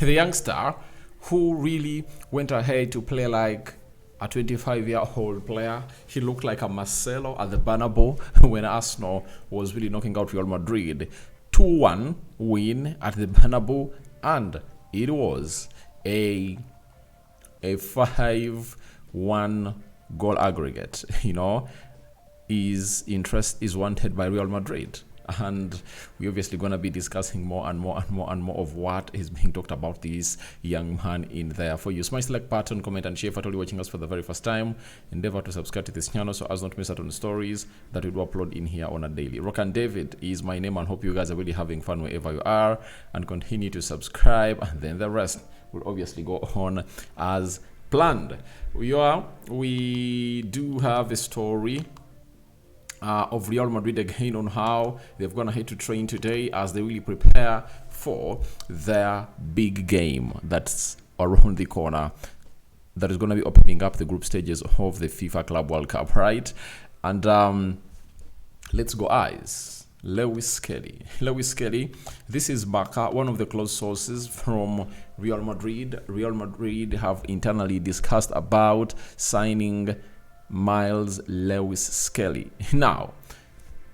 the youngster who really went ahead to play like a 25-year-old player. He looked like a Marcelo at the Bernabeu when Arsenal was really knocking out Real Madrid. 2-1 win at the Bernabeu, and it was a 5-1 goal aggregate. His interest is wanted by Real Madrid. And we're obviously going to be discussing more and more of what is being talked about this young man in there for you. Smash the like button, comment and share for all you watching us for the very first time. Endeavor to subscribe to this channel so as not to miss out on stories that we do upload in here on a daily. Rokani David is my name, and hope you guys are really having fun wherever you are, and continue to subscribe, and then the rest will obviously go on as planned. We do have a story of Real Madrid again on how they've gone ahead to train today as they really prepare for their big game that's around the corner, that is going to be opening up the group stages of the FIFA Club World Cup, right? And let's go eyes. Lewis Skelly. This is Barca, one of the close sources from Real Madrid. Real Madrid have internally discussed about signing Miles Lewis Skelly. Now,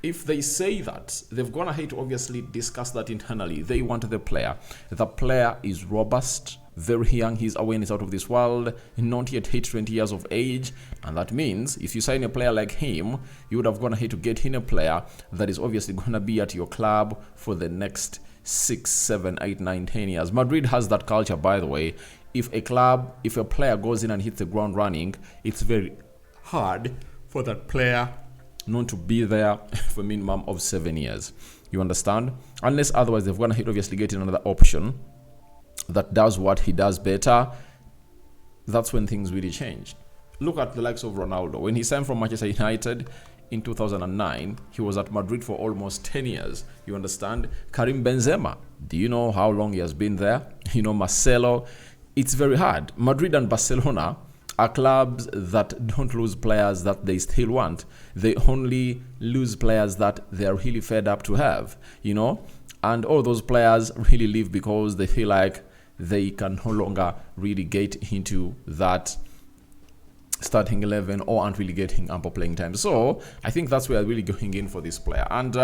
if they say that, they've gone ahead to obviously discuss that internally. They want the player. The player is robust, very young. His awareness out of this world, not yet hit 20 years of age. And that means if you sign a player like him, you would have gone ahead to get in a player that is obviously going to be at your club for the next 6, 7, 8, 9, 10 years. Madrid has that culture, by the way. If a player goes in and hits the ground running, it's very hard for that player not to be there for a minimum of 7 years. You understand? Unless otherwise they've gone ahead obviously getting another option that does what he does better. That's when things really change. Look at the likes of Ronaldo. When he signed from Manchester United in 2009, he was at Madrid for almost 10 years. You understand? Karim Benzema, do you know how long he has been there? Marcelo. It's very hard. Madrid and Barcelona are clubs that don't lose players that they still want. They only lose players that they're really fed up to have, and all those players really leave because they feel like they can no longer really get into that starting 11 or aren't really getting ample playing time. So I think that's where I'm really going in for this player. And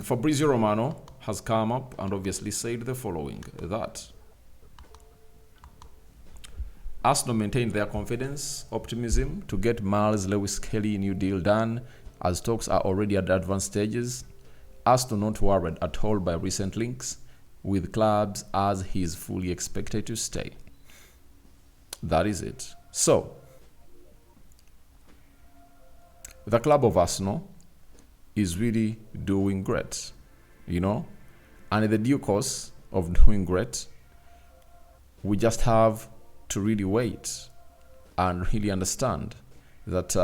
Fabrizio Romano has come up and obviously said the following, that Arsenal maintained their confidence, optimism to get Miles Lewis Skelly new deal done, as talks are already at advanced stages. Arsenal not worried at all by recent links with clubs, as he is fully expected to stay. That is it. So, the club of Arsenal is really doing great, and in the due course of doing great, we just have to really wait and really understand that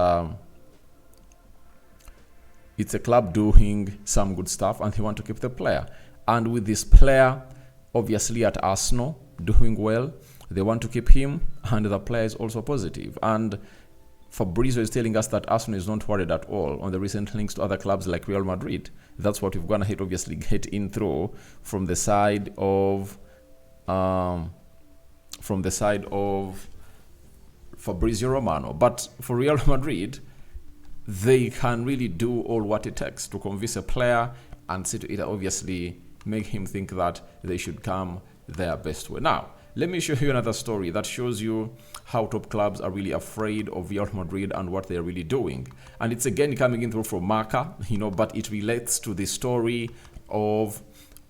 it's a club doing some good stuff and they want to keep the player. And with this player, obviously at Arsenal, doing well, they want to keep him, and the player is also positive. And Fabrizio is telling us that Arsenal is not worried at all on the recent links to other clubs like Real Madrid. That's what we've gone ahead obviously get in through from the side of Fabrizio Romano. But for Real Madrid, they can really do all what it takes to convince a player and see to it, obviously make him think that they should come their best way. Now, let me show you another story that shows you how top clubs are really afraid of Real Madrid and what they're really doing. And it's again coming in through from Marca, but it relates to the story of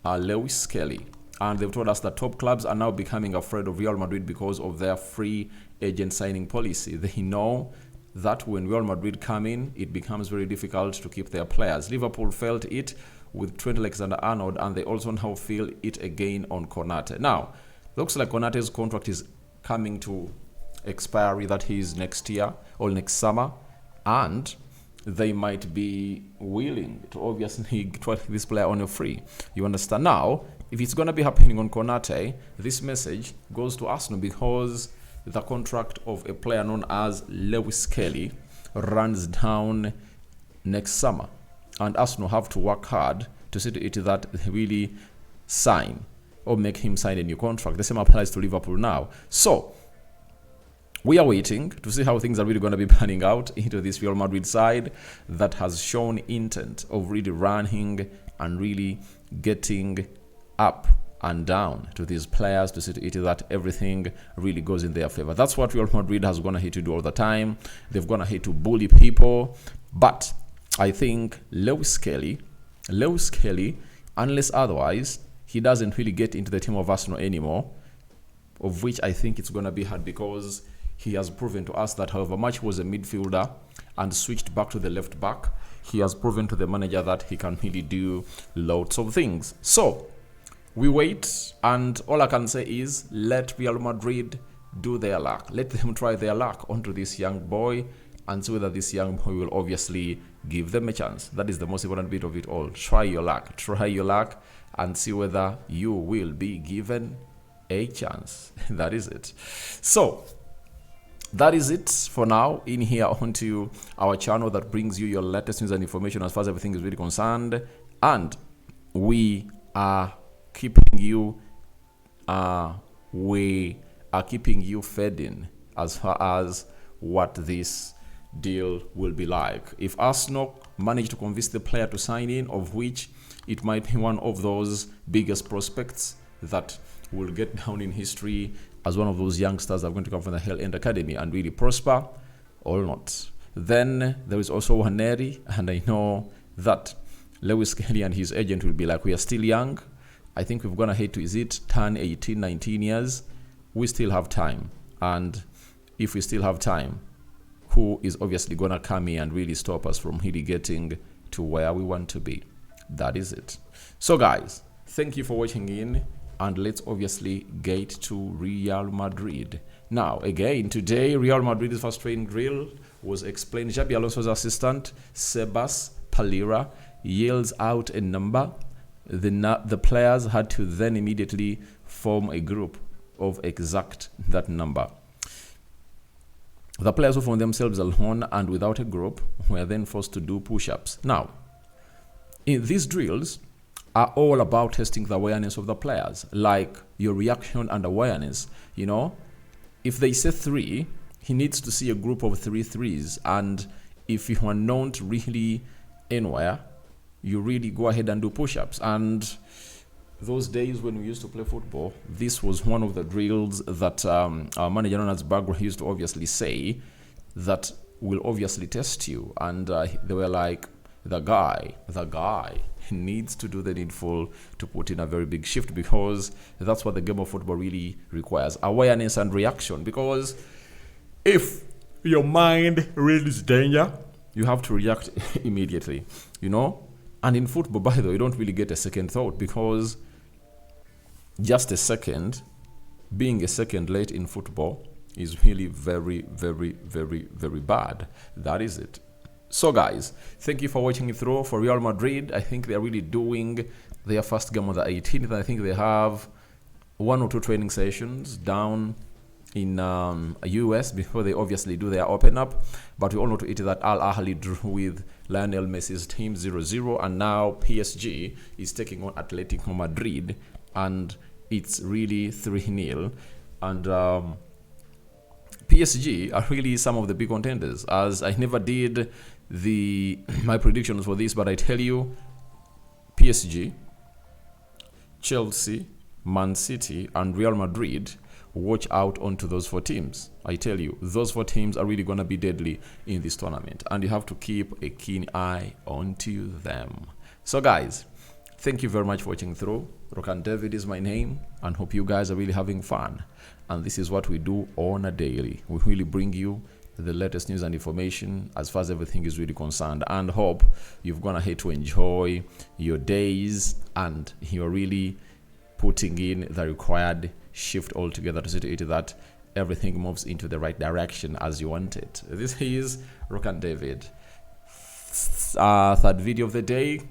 Lewis Skelly. And they've told us that top clubs are now becoming afraid of Real Madrid because of their free agent signing policy. They know that when Real Madrid come in, it becomes very difficult to keep their players. Liverpool felt it with Trent Alexander-Arnold, and they also now feel it again on Konate. Now, looks like Konate's contract is coming to expiry, that is next year or next summer, and they might be willing to obviously take this player on a free. You understand? Now, if it's going to be happening on Konate, this message goes to Arsenal because the contract of a player known as Lewis Skelly runs down next summer, and Arsenal have to work hard to see to it that they really sign or make him sign a new contract. The same applies to Liverpool now. So we are waiting to see how things are really going to be panning out into this Real Madrid side that has shown intent of really running and really getting up and down to these players to see to it that everything really goes in their favor. That's what Real Madrid has gone ahead to do all the time. They've gone ahead to bully people. But I think Lewis Skelly, unless otherwise, he doesn't really get into the team of Arsenal anymore, of which I think it's going to be hard because he has proven to us that however much he was a midfielder and switched back to the left back, he has proven to the manager that he can really do lots of things. So we wait, and all I can say is let Real Madrid do their luck. Let them try their luck onto this young boy and see whether this young boy will obviously give them a chance. That is the most important bit of it all. Try your luck and see whether you will be given a chance. That is it. So that is it for now in here onto our channel that brings you your latest news and information as far as everything is really concerned. And we are keeping you fed in as far as what this deal will be like. If Arsenal manage to convince the player to sign in, of which it might be one of those biggest prospects that will get down in history as one of those youngsters that are going to come from the Hell End Academy and really prosper, or not. Then there is also Waneri, and I know that Lewis Skelly and his agent will be like, we are still young. I think we've gone ahead to, turn 18, 19 years? We still have time. And if we still have time, who is obviously going to come here and really stop us from really getting to where we want to be? That is it. So guys, thank you for watching in, and let's obviously get to Real Madrid. Now, again, today, Real Madrid's first training drill was explained. Xabi Alonso's assistant, Sebas Palira, yells out a number. The players had to then immediately form a group of exact that number. The players who found themselves alone and without a group were then forced to do push-ups. Now, in these drills are all about testing the awareness of the players, like your reaction and awareness. You know, if they say 3, he needs to see a group of 3 threes, and if you are not really anywhere, you really go ahead and do push-ups. And those days when we used to play football, this was one of the drills that our manager known as Bagra used to obviously say that will obviously test you. And they were like, the guy needs to do the needful to put in a very big shift, because that's what the game of football really requires, awareness and reaction. Because if your mind reads danger, you have to react immediately, you know. And in football, by the way, you don't really get a second thought, because just a second, being a second late in football is really very, very, very, very bad. That is it. So guys, thank you for watching it through. For Real Madrid, I think they're really doing their first game on the 18th. I think they have 1 or 2 training sessions down in US before they obviously do their open up. But we all know to it that Al Ahly drew with Lionel Messi's team 0-0, and now PSG is taking on Atletico Madrid, and it's really 3-0. And PSG are really some of the big contenders, as I never did my predictions for this, but I tell you, PSG, Chelsea, Man City, and Real Madrid, watch out onto those 4 teams. I tell you, those 4 teams are really going to be deadly in this tournament, and you have to keep a keen eye onto them. So guys, thank you very much for watching through. Rokani David is my name, and hope you guys are really having fun. And this is what we do on a daily. We really bring you the latest news and information as far as everything is really concerned, and hope you've gone ahead to enjoy your days and you're really putting in the required shift altogether to see to it that everything moves into the right direction as you want it. This is Rokani David. Third video of the day.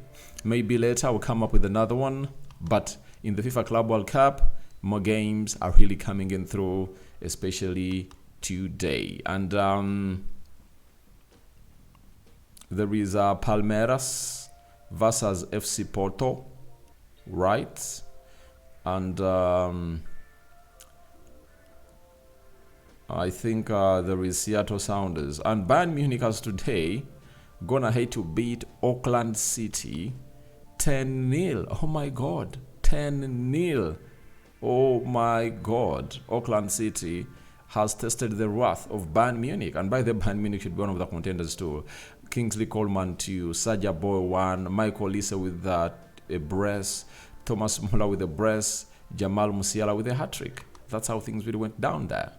Maybe later we'll come up with another one, but in the FIFA Club World Cup, more games are really coming in through, especially today. And there is Palmeiras versus FC Porto, right? And I think there is Seattle Sounders. And Bayern Munich has today gone ahead to beat Auckland City 10-0. Oh my God, 10-0. Oh my God. Auckland City has tested the wrath of Bayern Munich. And by the Bayern Munich should be one of the contenders too. Kingsley Coleman 2, Saja Boy 1, Michael Lise with a brace, Thomas Muller with a brace, Jamal Musiala with a hat-trick. That's how things really went down there.